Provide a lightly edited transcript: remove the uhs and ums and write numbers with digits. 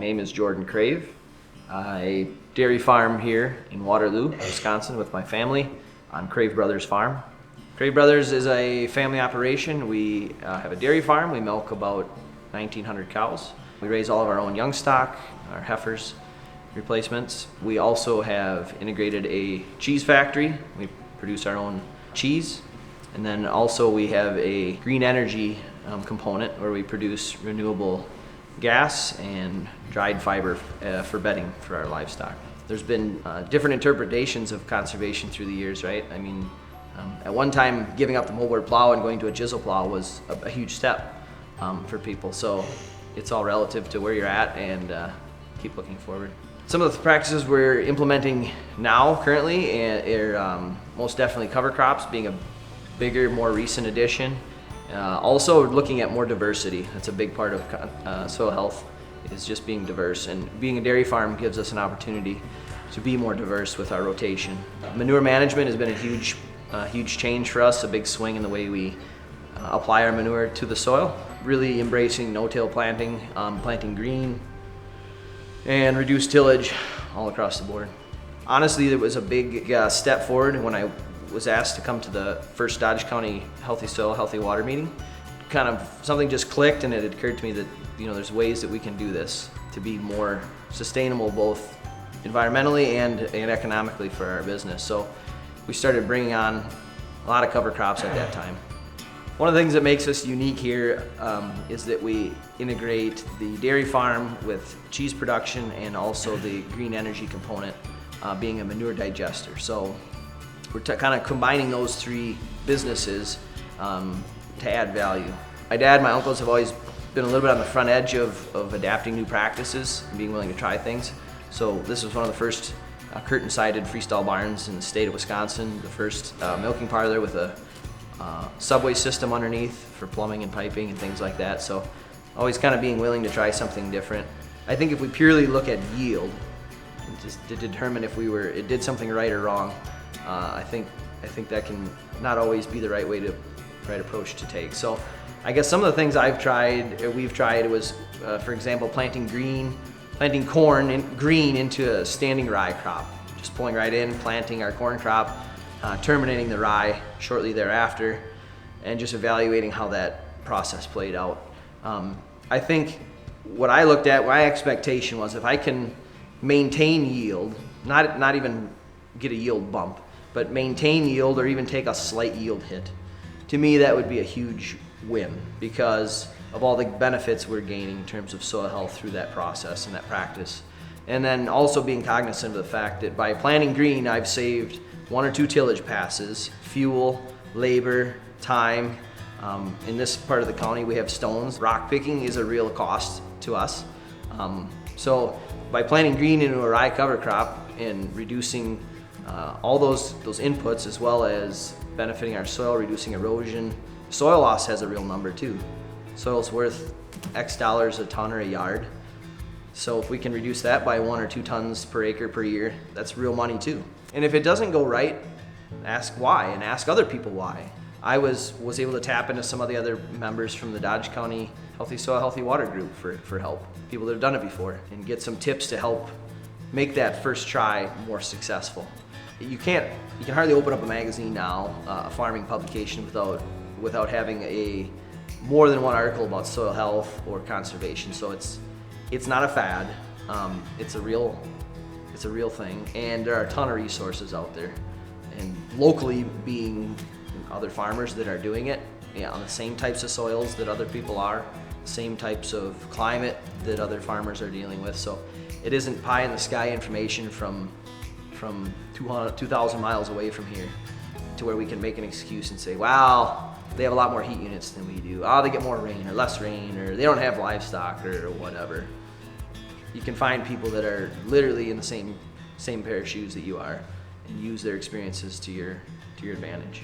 name is Jordan Crave. I dairy farm here in Waterloo, Wisconsin with my family on Crave Brothers Farm. Crave Brothers is a family operation. We have a dairy farm. We milk about 1,900 cows. We raise all of our own young stock, our heifers, replacements. We also have integrated a cheese factory. We produce our own cheese. And then also we have a green energy component where we produce renewable gas and dried fiber for bedding for our livestock. There's been different interpretations of conservation through the years, right? I mean, at one time, giving up the moldboard plow and going to a chisel plow was a huge step for people. So it's all relative to where you're at, and keep looking forward. Some of the practices we're implementing now currently are most definitely cover crops being a bigger, more recent addition. Also looking at more diversity. That's a big part of soil health, is just being diverse, and being a dairy farm gives us an opportunity to be more diverse with our rotation. Manure management has been a huge change for us, a big swing in the way we apply our manure to the soil. Really embracing no-till planting, planting green, and reduced tillage all across the board. Honestly, it was a big step forward when I was asked to come to the first Dodge County Healthy Soil, Healthy Water meeting. Kind of something just clicked, and it occurred to me that there's ways that we can do this to be more sustainable, both environmentally and economically for our business. So we started bringing on a lot of cover crops at that time. One of the things that makes us unique here is that we integrate the dairy farm with cheese production and also the green energy component being a manure digester. So we're kind of combining those three businesses to add value. My dad, my uncles have always been a little bit on the front edge of adapting new practices and being willing to try things. So this was one of the first curtain-sided freestall barns in the state of Wisconsin, the first milking parlor with a subway system underneath for plumbing and piping and things like that. So always kind of being willing to try something different. I think if we purely look at yield just to determine if it did something right or wrong, I think that can not always be the right approach to take. So I guess some of the things we've tried was, for example, planting corn and green into a standing rye crop. Just pulling right in, planting our corn crop, terminating the rye shortly thereafter, and just evaluating how that process played out. I think what I looked at, my expectation was if I can maintain yield, not even get a yield bump, but maintain yield or even take a slight yield hit, to me that would be a huge win because of all the benefits we're gaining in terms of soil health through that process and that practice. And then also being cognizant of the fact that by planting green, I've saved 1 or 2 tillage passes, fuel, labor, time. In this part of the county, we have stones. Rock picking is a real cost to us. So by planting green into a rye cover crop and reducing all those inputs, as well as benefiting our soil, reducing erosion, soil loss has a real number too. Soil's worth X dollars a ton or a yard. So if we can reduce that by 1 or 2 tons per acre per year, that's real money too. And if it doesn't go right, ask why and ask other people why. I was able to tap into some of the other members from the Dodge County Healthy Soil, Healthy Water group for help, people that have done it before, and get some tips to help make that first try more successful. You can hardly open up a magazine now, a farming publication, without having more than one article about soil health or conservation. So it's not a fad. It's a real thing, and there are a ton of resources out there. And locally, being other farmers that are doing it on the same types of soils that other people are, same types of climate that other farmers are dealing with. So it isn't pie in the sky information from 2,000 miles away from here to where we can make an excuse and say, wow, they have a lot more heat units than we do. Oh, they get more rain or less rain, or they don't have livestock or whatever. You can find people that are literally in the same pair of shoes that you are and use their experiences to your advantage.